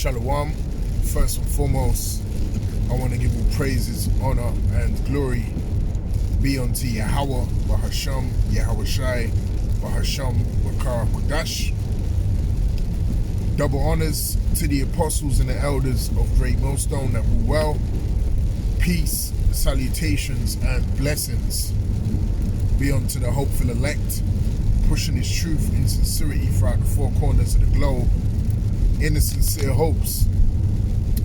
Shalom. First and foremost, I want to give all praises, honor, and glory be unto Yahweh, Bahasham, Yahweh Shai, Bahasham, Bakar Kodash. Double honors to the apostles and the elders of Great Millstone that rule well. Peace, salutations, and blessings be unto the hopeful elect, pushing his truth in sincerity throughout the four corners of the globe, in the sincere hopes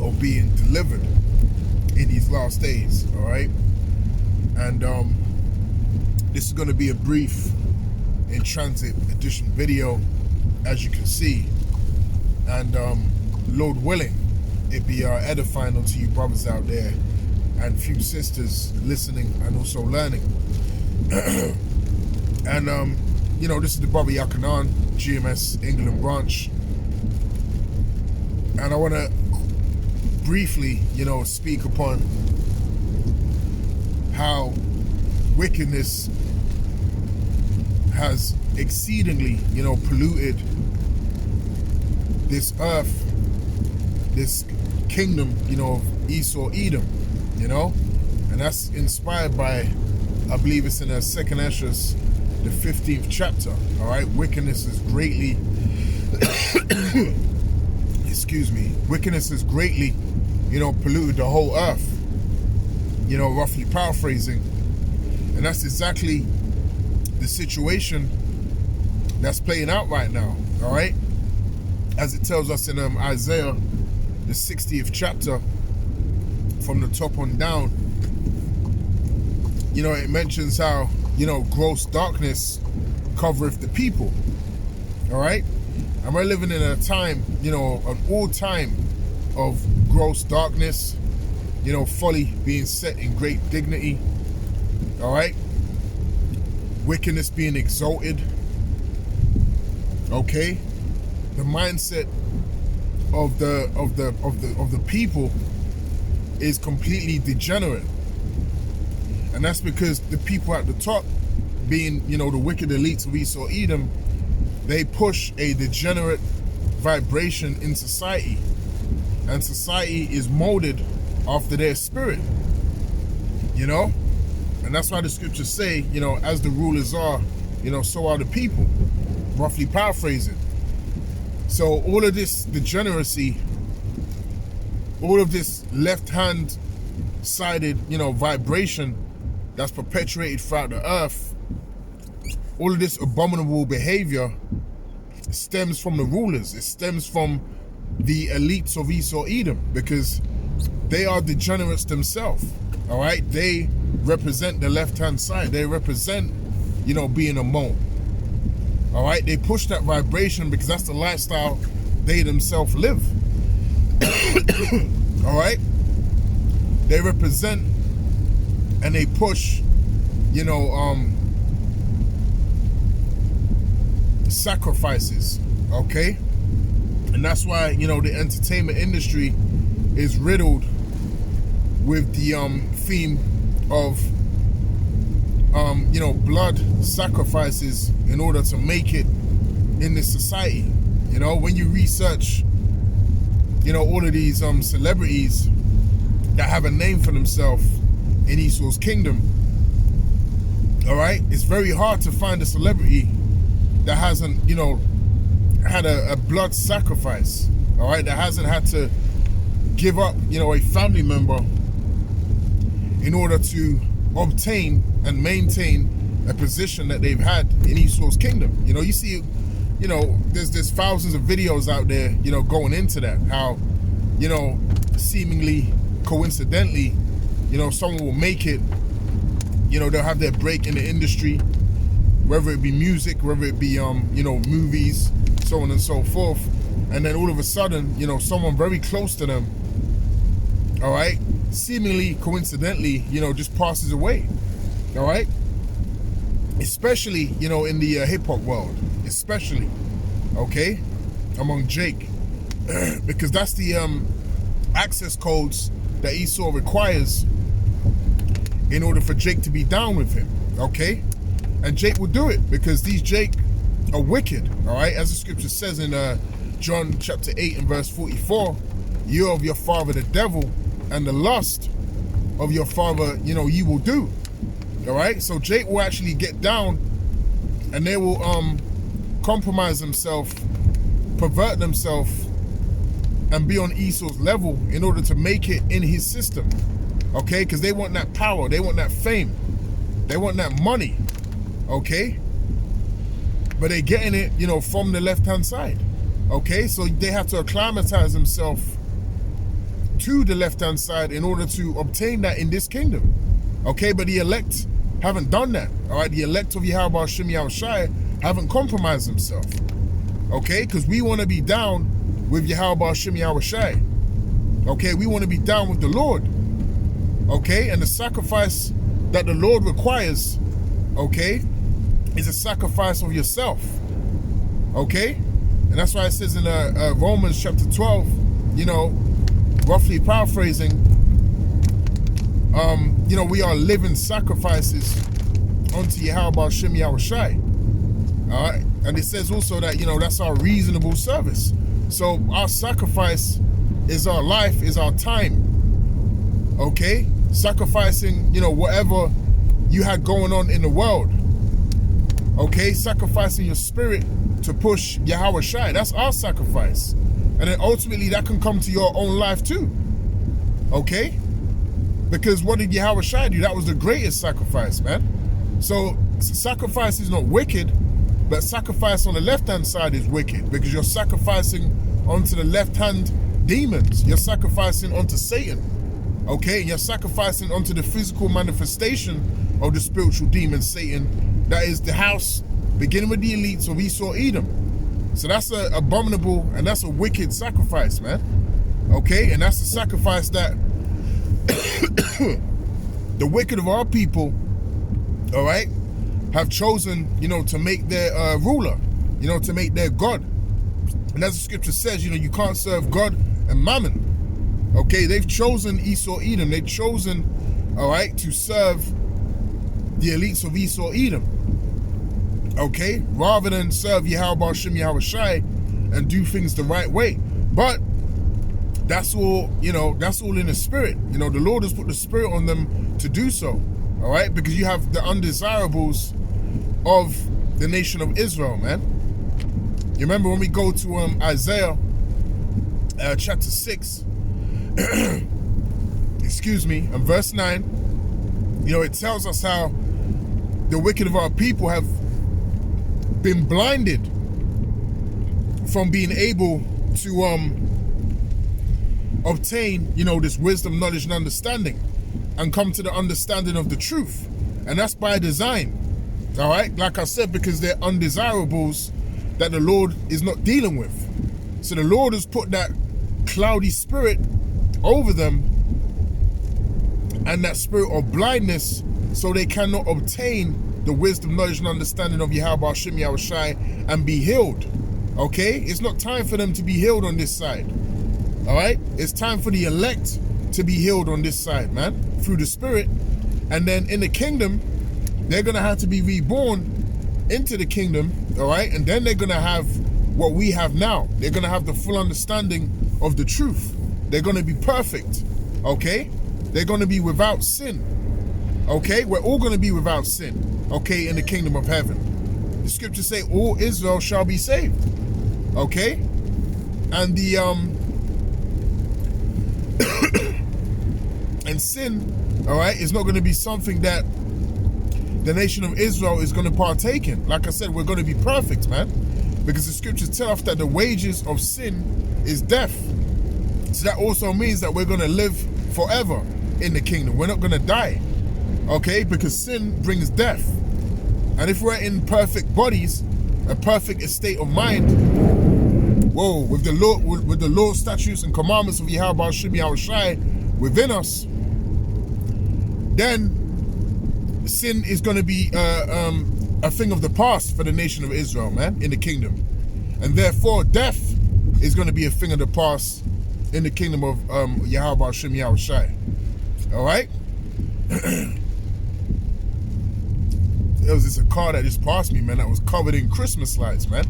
of being delivered in these last days. All right, and this is going to be a brief in transit edition video, as you can see, and Lord willing, it be edifying unto you brothers out there and few sisters listening and also learning. And you know, this is the brother Yakanan, GMS England branch, and I want to briefly, speak upon how wickedness has exceedingly, polluted this earth, this kingdom, of Esau, Edom, and that's inspired by, I believe it's in the second Esdras, the 15th chapter. All right, wickedness is greatly wickedness has greatly, polluted the whole earth, roughly paraphrasing. And that's exactly the situation that's playing out right now, all right? As it tells us in Isaiah, the 60th chapter, from the top on down, it mentions how, gross darkness covereth the people, all right? And we're living in a time, an old time of gross darkness, folly being set in great dignity, all right? Wickedness being exalted, okay? The mindset of the people is completely degenerate. And that's because the people at the top, being, the wicked elites of Esau Edom, they push a degenerate vibration in society, and society is molded after their spirit, and that's why the scriptures say, as the rulers are, so are the people, roughly paraphrasing. So all of this degeneracy, all of this left-hand sided, vibration that's perpetuated throughout the earth, all of this abominable behavior stems from the rulers. It stems from the elites of Esau Edom, because they are degenerates themselves, all right? They represent the left-hand side. They represent, being a mole, all right? They push that vibration because that's the lifestyle they themselves live, all right? They represent and they push, sacrifices, okay? And that's why, the entertainment industry is riddled with the theme of blood sacrifices in order to make it in this society. When you research all of these celebrities that have a name for themselves in Esau's kingdom, all right, it's very hard to find a celebrity that hasn't, had a blood sacrifice, all right, that hasn't had to give up, a family member in order to obtain and maintain a position that they've had in Esau's kingdom. You see, there's thousands of videos out there, going into that, how, seemingly coincidentally, someone will make it, they'll have their break in the industry, whether it be music, whether it be, movies, so on and so forth. And then all of a sudden, someone very close to them, all right, seemingly coincidentally, just passes away, all right? Especially, in the hip-hop world, especially, okay, among Jake, because that's the access codes that Esau requires in order for Jake to be down with him, okay? And Jake will do it because these Jake are wicked, all right? As the scripture says in John chapter 8 and verse 44, you're of your father the devil, and the lust of your father, you will do. All right? So Jake will actually get down, and they will compromise themselves, pervert themselves, and be on Esau's level in order to make it in his system. Okay? Because they want that power, they want that fame, they want that money. Okay? But they're getting it, from the left-hand side. Okay? So they have to acclimatize themselves to the left-hand side in order to obtain that in this kingdom. Okay? But the elect haven't done that. All right? The elect of Yahweh Hashem Yahushai haven't compromised themselves. Okay? Because we want to be down with Yahweh Hashem Yahushai. Okay? We want to be down with the Lord. Okay? And the sacrifice that the Lord requires, okay, is a sacrifice of yourself. Okay? And that's why it says in Romans chapter 12, roughly paraphrasing, we are living sacrifices unto Yahweh Hashem Yahushai. All right? And it says also that, that's our reasonable service. So our sacrifice is our life, is our time. Okay? Sacrificing, whatever you had going on in the world. Okay? Sacrificing your spirit to push Yahweh Shai. That's our sacrifice. And then ultimately that can come to your own life too. Okay? Because what did Yahweh Shai do? That was the greatest sacrifice, man. So sacrifice is not wicked, but sacrifice on the left-hand side is wicked, because you're sacrificing onto the left-hand demons. You're sacrificing onto Satan. Okay? And you're sacrificing onto the physical manifestation of the spiritual demon, Satan. That is the house, beginning with the elites of Esau, Edom. So that's an abominable and that's a wicked sacrifice, man. Okay? And that's the sacrifice that the wicked of our people, all right, have chosen, to make their ruler, to make their God. And as the scripture says, you can't serve God and mammon. Okay? They've chosen Esau, Edom. They've chosen, all right, to serve the elites of Esau, Edom. Okay? Rather than serve Yahweh Hashem Yahushai and do things the right way. But that's all, that's all in the spirit. The Lord has put the spirit on them to do so. All right? Because you have the undesirables of the nation of Israel, man. You remember when we go to Isaiah chapter 6, excuse me, and verse 9, it tells us how the wicked of our people have been blinded from being able to obtain, this wisdom, knowledge, and understanding, and come to the understanding of the truth. And that's by design. All right? Like I said, because they're undesirables that the Lord is not dealing with. So the Lord has put that cloudy spirit over them, and that spirit of blindness, so they cannot obtain the wisdom, knowledge, and understanding of Yahweh Hashem Yahushai and be healed. Okay? It's not time for them to be healed on this side. All right? It's time for the elect to be healed on this side, man, through the spirit. And then in the kingdom, they're going to have to be reborn into the kingdom, all right? And then they're going to have what we have now. They're going to have the full understanding of the truth. They're going to be perfect, okay? They're going to be without sin, okay? We're all going to be without sin, okay, in the kingdom of heaven. The scriptures say all Israel shall be saved, okay? And the and sin, all right, is not going to be something that the nation of Israel is going to partake in. Like I said, we're going to be perfect, man, because the scriptures tell us that the wages of sin is death. So that also means that we're going to live forever in the kingdom. We're not going to die, okay, because sin brings death. And if we're in perfect bodies, a perfect estate of mind, whoa, with the law, statutes, and commandments of Yahweh Hashem Yahushai within us, then sin is going to be a thing of the past for the nation of Israel, man, in the kingdom. And therefore, death is going to be a thing of the past in the kingdom of Yahweh Hashem Yahushai. All right? there was this a car that just passed me, man, that was covered in Christmas lights, man.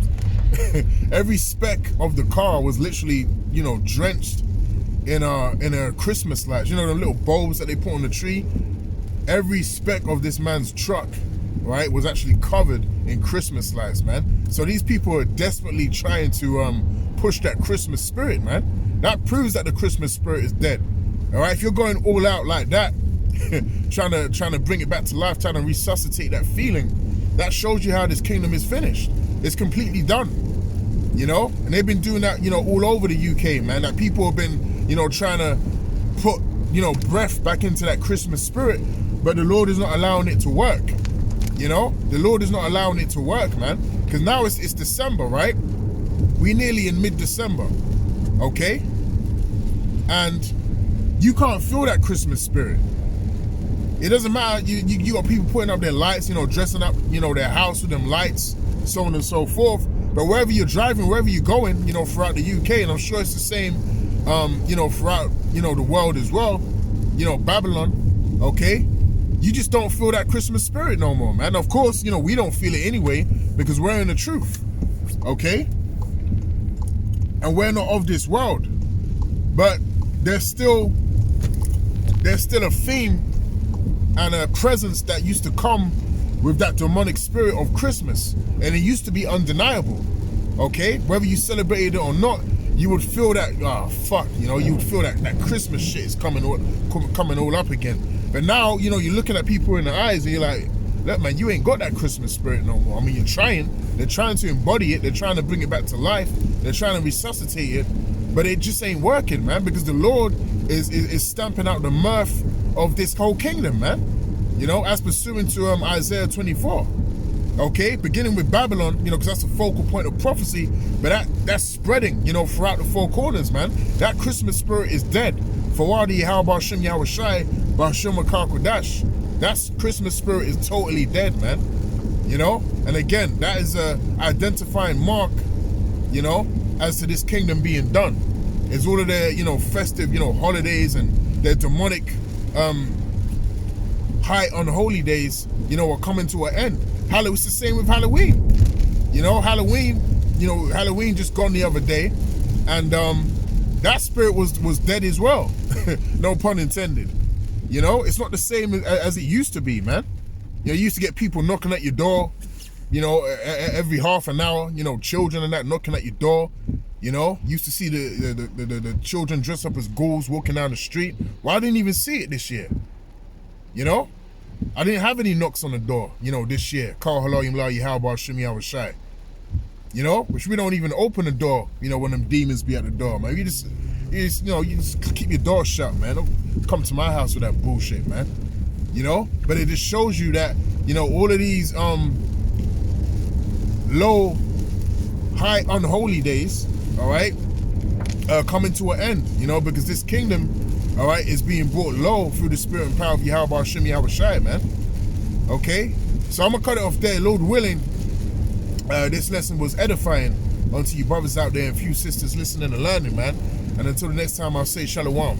Every speck of the car was literally, you know, drenched in a Christmas lights. You know, the little bulbs that they put on the tree. Every speck of this man's truck, right, was actually covered in Christmas lights, man. So these people are desperately trying to push that Christmas spirit, man. That proves that the Christmas spirit is dead. All right, if you're going all out like that, trying to bring it back to life, trying to resuscitate that feeling, that shows you how this kingdom is finished. It's completely done, you know. And they've been doing that, you know, all over the UK, man. That people have been, you know, trying to put, you know, breath back into that Christmas spirit, but the Lord is not allowing it to work. You know, the Lord is not allowing it to work, man. Because now it's December, right? We nearly in mid-December, okay? And you can't feel that Christmas spirit. It doesn't matter. You got people putting up their lights, you know, dressing up, you know, their house with them lights, so on and so forth. But wherever you're driving, wherever you're going, you know, throughout the UK, and I'm sure it's the same, you know, throughout, you know, the world as well, you know, Babylon, okay? You just don't feel that Christmas spirit no more, man. Of course, you know, we don't feel it anyway because we're in the truth, okay? And we're not of this world. But there's still a theme and a presence that used to come with that demonic spirit of Christmas. And it used to be undeniable, okay? Whether you celebrated it or not, you would feel that, you know, you would feel that Christmas shit is coming all up again. But now, you know, you're looking at people in the eyes and you're like, look, man, you ain't got that Christmas spirit no more. I mean, you're trying. They're trying to embody it. They're trying to bring it back to life. They're trying to resuscitate it. But it just ain't working, man, because the Lord is stamping out the mirth of this whole kingdom, man. You know, as pursuant to Isaiah 24. Okay, beginning with Babylon, you know, because that's the focal point of prophecy, but that's spreading, you know, throughout the four corners, man. That Christmas spirit is dead. Fawadi Yahweh Shem Yahweh Shai Bashum Kodash. That's Christmas spirit is totally dead, man. You know, and again, that is a identifying mark, you know, as to this kingdom being done. It's all of their, you know, festive, you know, holidays and their demonic high unholy days, you know, are coming to an end. It's the same with Halloween. You know, Halloween just gone the other day, and that spirit was dead as well. No pun intended. You know, it's not the same as it used to be, man. You know, you used to get people knocking at your door, you know, every half an hour, you know, children and that knocking at your door. You know, used to see the children dressed up as ghouls walking down the street. Well, I didn't even see it this year. You know, I didn't have any knocks on the door, you know, this year. Call hello, Shai. You know, which we don't even open the door, you know, when them demons be at the door, man. You just keep your door shut, man. Don't come to my house with that bullshit, man. You know, but it just shows you that, you know, all of these low, high, unholy days, all right, coming to an end, you know, because this kingdom, all right, is being brought low through the spirit and power of Yahweh Shem Yahweh Shai, man. Okay, so I'm gonna cut it off there, Lord willing. This lesson was edifying unto you brothers out there and few sisters listening and learning, man. And until the next time, I'll say shalom.